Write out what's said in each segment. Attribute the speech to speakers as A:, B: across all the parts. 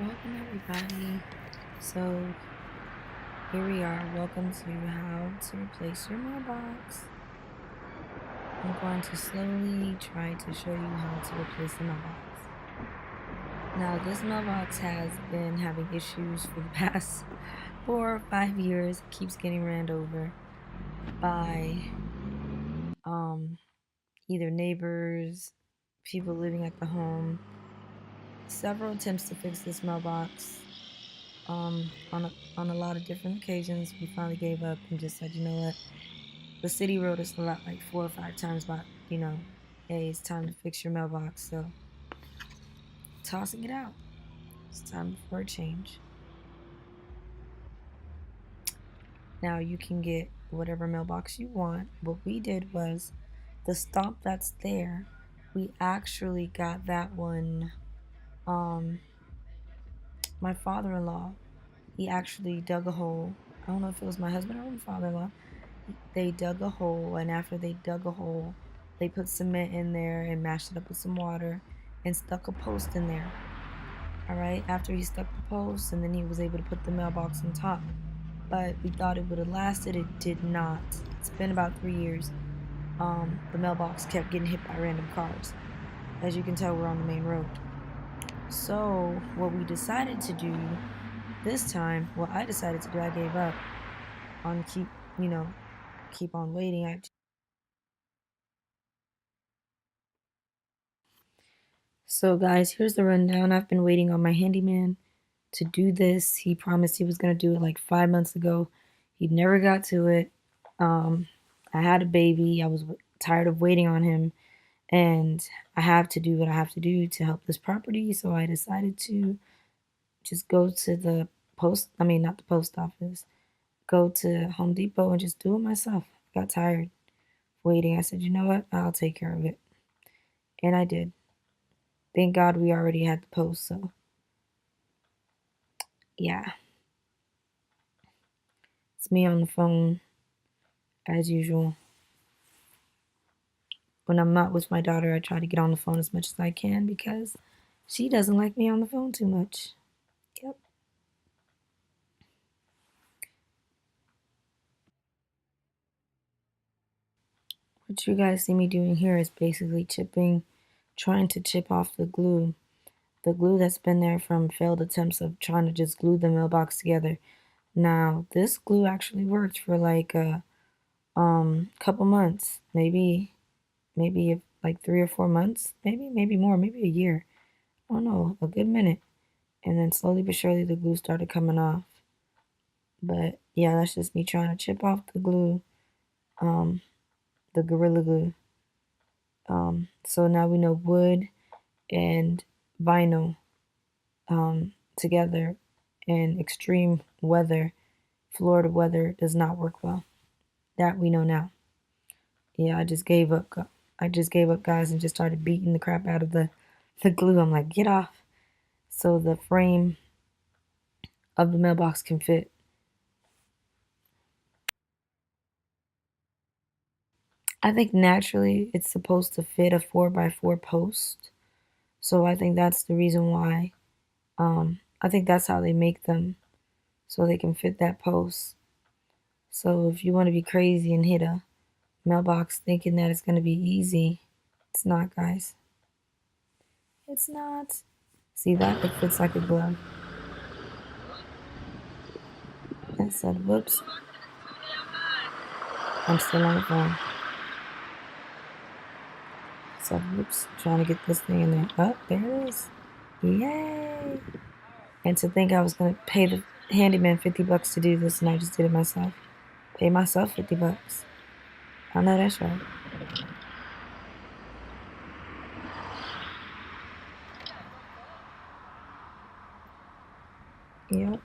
A: Welcome everybody. So here we are. Welcome to how to replace your mailbox. I'm going to slowly try to show you how to replace the mailbox. Now this mailbox has been having issues for the past 4 or 5 years. It keeps getting ran over by either neighbors, people living at the home. Several attempts to fix this mailbox. On a lot of different occasions, we finally gave up and just said, you know what? The city wrote us a lot, like 4 or 5 times about, hey, it's time to fix your mailbox. So, tossing it out. It's time for a change. Now you can get whatever mailbox you want. What we did was the stump that's there. We actually got that one. My father-in-law, he actually dug a hole. I don't know if it was my husband or my father-in-law. They dug a hole, and after they dug a hole, they put cement in there and mashed it up with some water and stuck a post in there. All right, after he stuck the post, and then he was able to put the mailbox on top. But we thought it would have lasted. It did not. It's been about 3 years. The mailbox kept getting hit by random cars. As you can tell, we're on the main road. So what we decided to do this time, what I decided to do, I gave up on keep on waiting. So guys, here's the rundown. I've been waiting on my handyman to do this. He promised he was going to do it like 5 months ago. He never got to it. I had a baby. I was tired of waiting on him, and I have to do what I have to do to help this property. So I decided to just go to the not the post office, go to Home Depot and just do it myself. I got tired waiting. I said, you know what? I'll take care of it. And I did. Thank God we already had the post, so yeah. It's me on the phone as usual. When I'm not with my daughter, I try to get on the phone as much as I can because she doesn't like me on the phone too much. Yep. What you guys see me doing here is basically trying to chip off the glue. The glue that's been there from failed attempts of trying to just glue the mailbox together. Now, this glue actually worked for like a couple months, maybe like 3 or 4 months, maybe more, maybe a year. I don't know, a good minute. And then slowly but surely the glue started coming off. But yeah, that's just me trying to chip off the glue, um, the Gorilla Glue. So now we know wood and vinyl together in extreme weather, Florida weather, does not work well. That we know now. Yeah, I just gave up. I just gave up, guys, and just started beating the crap out of the glue. I'm like, get off. So the frame of the mailbox can fit. I think naturally it's supposed to fit a 4x4 post. So I think that's the reason why. I think that's how they make them, so they can fit that post. So if you want to be crazy and hit a mailbox thinking that it's going to be easy, it's not, guys. It's not. See that? It fits like a glove. I said, whoops. I'm still on the phone. So, whoops. Trying to get this thing in there. Oh, there it is. Yay. And to think I was going to pay the handyman $50 to do this, and I just did it myself. Pay myself $50. I know that's right. Yep.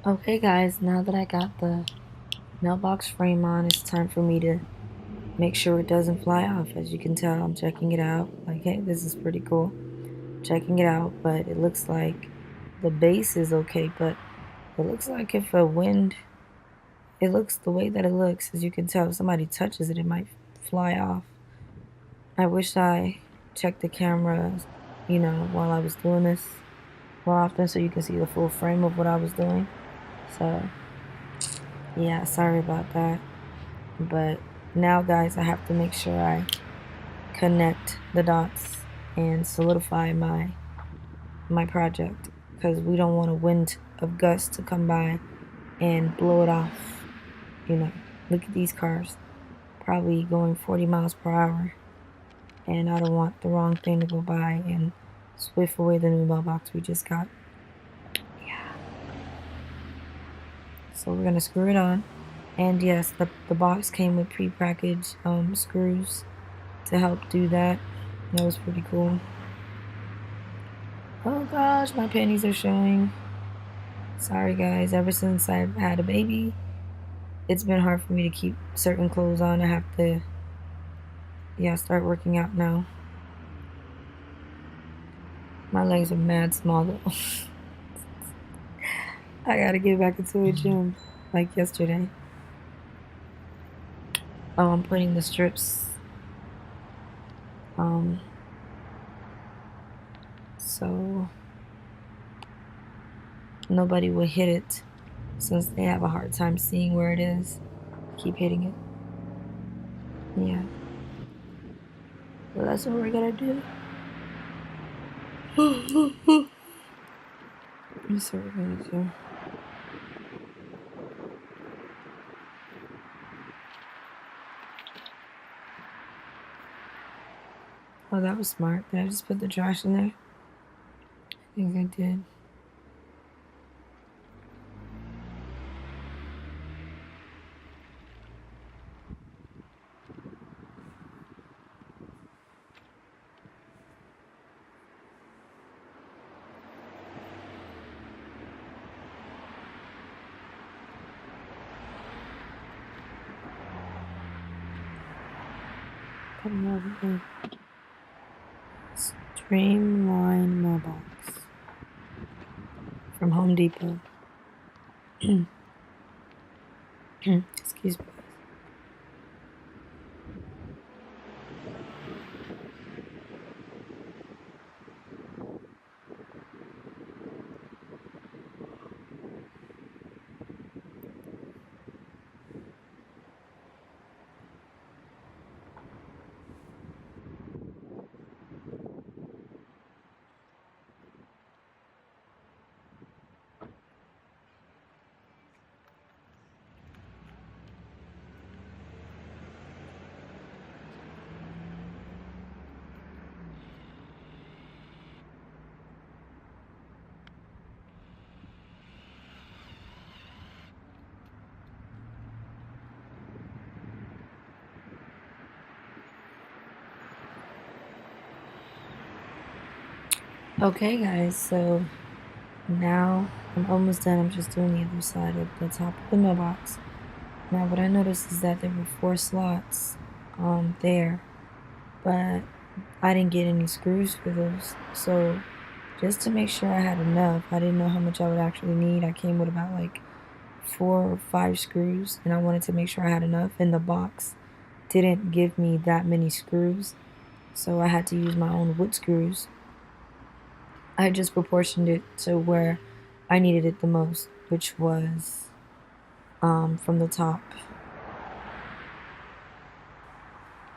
A: Okay guys, now that I got the mailbox frame on, it's time for me to make sure it doesn't fly off. As you can tell, I'm checking it out. Like, hey, this is pretty cool. Checking it out, but it looks like the base is okay, but it looks like if a wind, it looks the way that it looks, as you can tell, if somebody touches it, it might fly off. I wish I checked the camera, while I was doing this more often so you can see the full frame of what I was doing. So, yeah, sorry about that. But now, guys, I have to make sure I connect the dots and solidify my project, because we don't want a wind of gusts to come by and blow it off. Look at these cars, probably going 40 miles per hour, and I don't want the wrong thing to go by and swift away the new mailbox we just got. Yeah. So we're gonna screw it on, and yes, the box came with pre-packaged screws to help do that. That was pretty cool. Oh gosh, my panties are showing. Sorry guys, ever since I've had a baby, it's been hard for me to keep certain clothes on. I have to, start working out now. My legs are mad small though. I gotta get back into a gym like yesterday. Oh, I'm putting the strips so nobody will hit it, since they have a hard time seeing where it is. Keep hitting it. Yeah. Well, that's what we're gonna do. That's what we're gonna do. Oh, that was smart. Did I just put the trash in there? I think I did. Putting over the StreamLine Mail Box from Home Depot. Excuse me. Okay, guys, so now I'm almost done. I'm just doing the other side of the top of the mailbox. Now, what I noticed is that there were 4 slots there, but I didn't get any screws for those. So just to make sure I had enough, I didn't know how much I would actually need. I came with about like 4 or 5 screws, and I wanted to make sure I had enough, and the box didn't give me that many screws, so I had to use my own wood screws. I just proportioned it to where I needed it the most, which was from the top.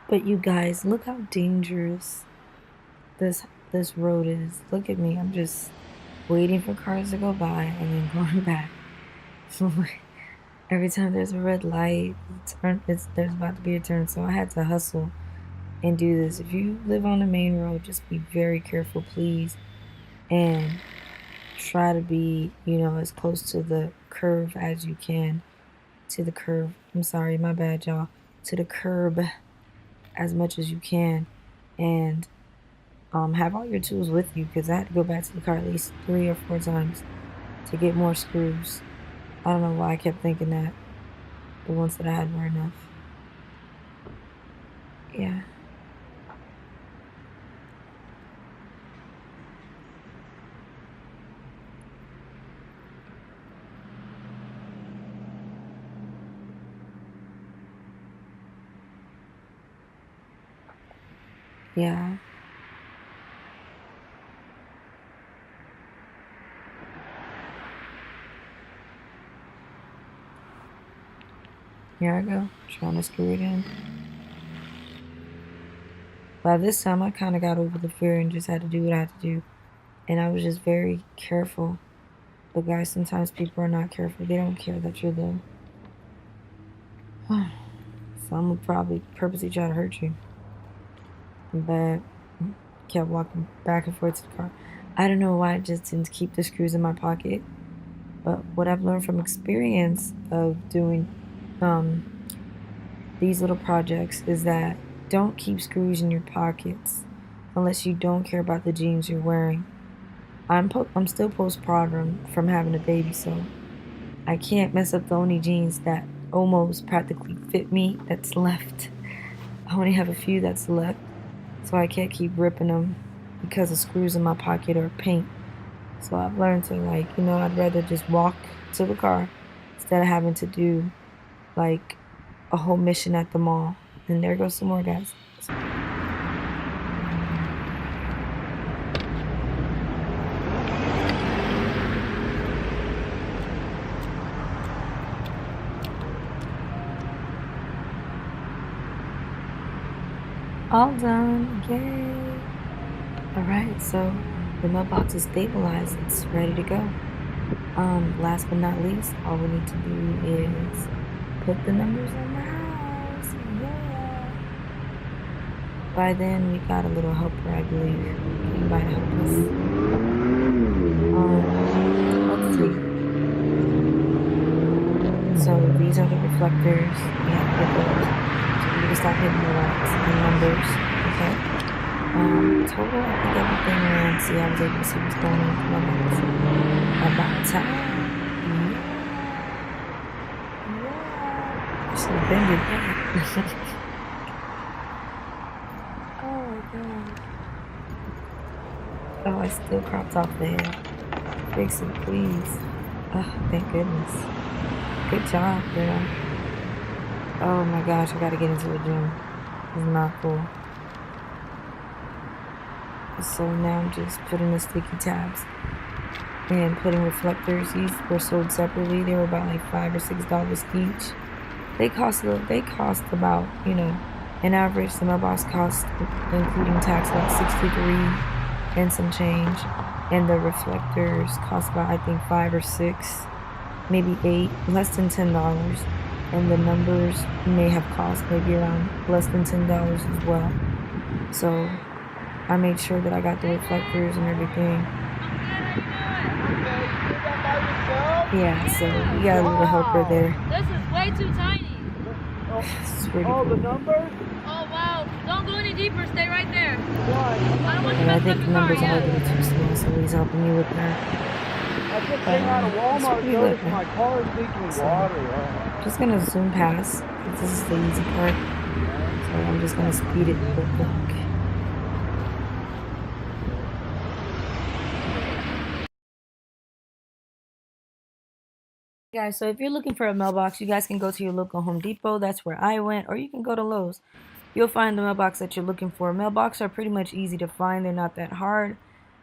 A: But you guys, look how dangerous this road is. Look at me. I'm just waiting for cars to go by and then going back. Every time there's a red light, there's about to be a turn, so I had to hustle and do this. If you live on the main road, just be very careful, please, and try to be, as close to the curve as you can. To the curve. I'm sorry, my bad, y'all. To the curb as much as you can, and have all your tools with you, because I had to go back to the car at least 3 or 4 times to get more screws. I don't know why I kept thinking that the ones that I had were enough. Yeah. Yeah. Here I go, trying to screw it in. By this time, I kind of got over the fear and just had to do what I had to do. And I was just very careful. But guys, sometimes people are not careful. They don't care that you're them. Some would probably purposely try to hurt you. But kept walking back and forth to the car. I don't know why I just didn't keep the screws in my pocket. But what I've learned from experience of doing these little projects is that don't keep screws in your pockets unless you don't care about the jeans you're wearing. I'm still postpartum from having a baby, so I can't mess up the only jeans that almost practically fit me that's left. I only have a few that's left, so I can't keep ripping them because of screws in my pocket or paint. So I've learned to, like, I'd rather just walk to the car instead of having to do like a whole mission at the mall. And there goes some more guys. All done, yay! Alright, so the mailbox is stabilized, it's ready to go. Last but not least, all we need to do is put the numbers in the house, yeah! By then, we got a little helper, I believe. Anybody help us? Let's see. So these are the reflectors, yeah, the those. So we can stop hitting the lights and numbers, okay? Total, I think everything ran. See, I was able to see what's going on with my lights. About time. Yeah. I should have bended that. Oh my god. Oh, I still cropped off the hair. Fix it, please. Oh, thank goodness. Good job, girl. Oh my gosh, I gotta get into the gym. It's not cool. So now I'm just putting the sticky tabs and putting reflectors. These were sold separately. They were about like $5 or $6 each. They cost about, an average. The mailbox cost, including tax, about 63 and some change. And the reflectors cost about, I think, 5 or 6, maybe 8, less than $10. And the numbers may have cost maybe around less than $10 as well. So I made sure that I got the reflectors and everything. Yeah, so we got a little helper there.
B: This is way too tiny.
A: This is pretty cool.
C: The numbers?
B: Oh wow! Don't go any deeper. Stay right there.
C: Why?
A: And I think the numbers are a little too small, so he's helping me with that.
C: I just came out of Walmart, noticed my car is leaking water.
A: Just gonna zoom past. This is the easy part. So I'm just gonna speed it real quick. Guys, so if you're looking for a mailbox, you guys can go to your local Home Depot. That's where I went, or you can go to Lowe's. You'll find the mailbox that you're looking for. Mailboxes are pretty much easy to find. They're not that hard.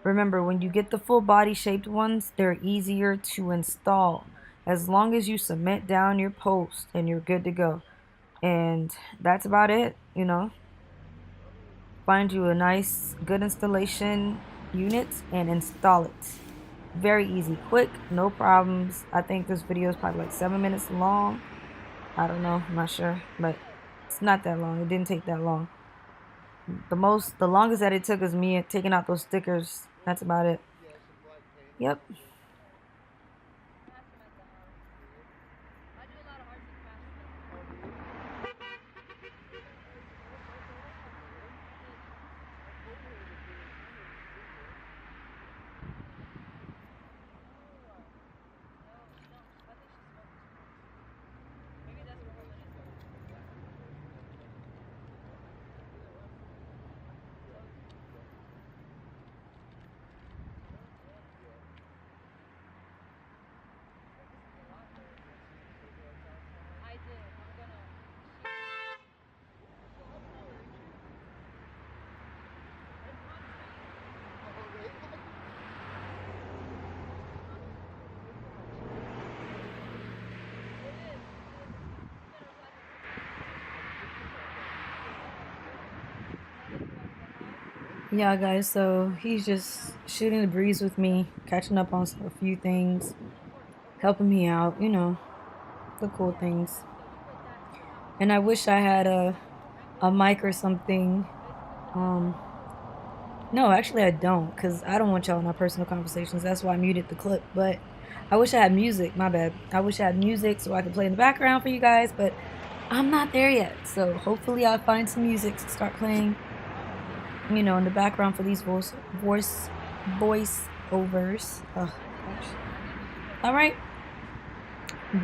A: Remember, when you get the full body shaped ones, they're easier to install. As long as you cement down your post and you're good to go. And that's about it, Find you a nice, good installation unit and install it. Very easy, quick, no problems. I think this video is probably like 7 minutes long. I don't know, I'm not sure, but it's not that long. It didn't take that long. The longest that it took is me taking out those stickers. That's about it. Yep. Yeah, guys, so he's just shooting the breeze with me, catching up on a few things, helping me out, the cool things. And I wish I had a mic or something. Um, no, actually, I don't, because I don't want y'all in our personal conversations. That's why I muted the clip. But I wish I had music. My bad. I wish I had music so I could play in the background for you guys, but I'm not there yet. So hopefully, I'll find some music to start playing, in the background for these voice overs. Oh gosh. All right.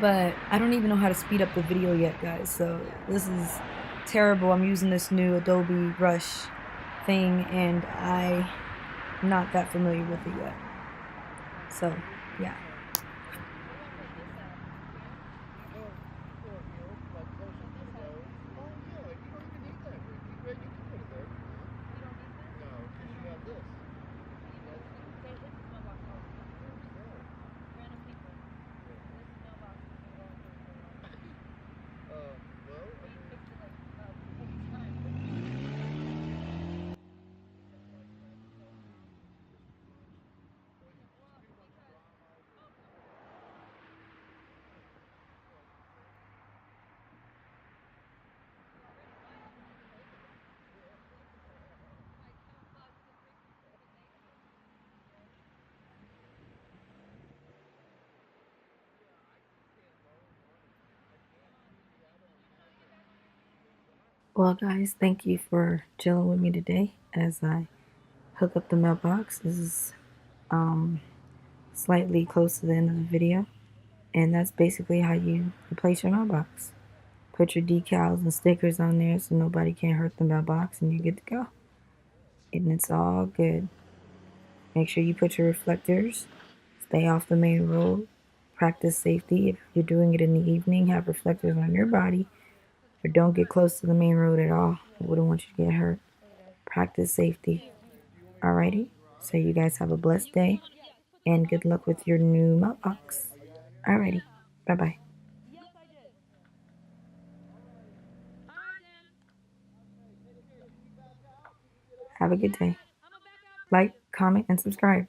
A: But I don't even know how to speed up the video yet, guys. So this is terrible. I'm using this new Adobe Rush thing, and I'm not that familiar with it yet. So, yeah. Well, guys, thank you for chilling with me today as I hook up the mailbox. This is slightly close to the end of the video, and that's basically how you replace your mailbox. Put your decals and stickers on there so nobody can hurt the mailbox, and you're good to go. And it's all good. Make sure you put your reflectors, stay off the main road, practice safety. If you're doing it in the evening, have reflectors on your body, or don't get close to the main road at all. I wouldn't want you to get hurt. Practice safety. Alrighty? So you guys have a blessed day, and good luck with your new mailbox. Alrighty. Bye-bye. Have a good day. Like, comment, and subscribe.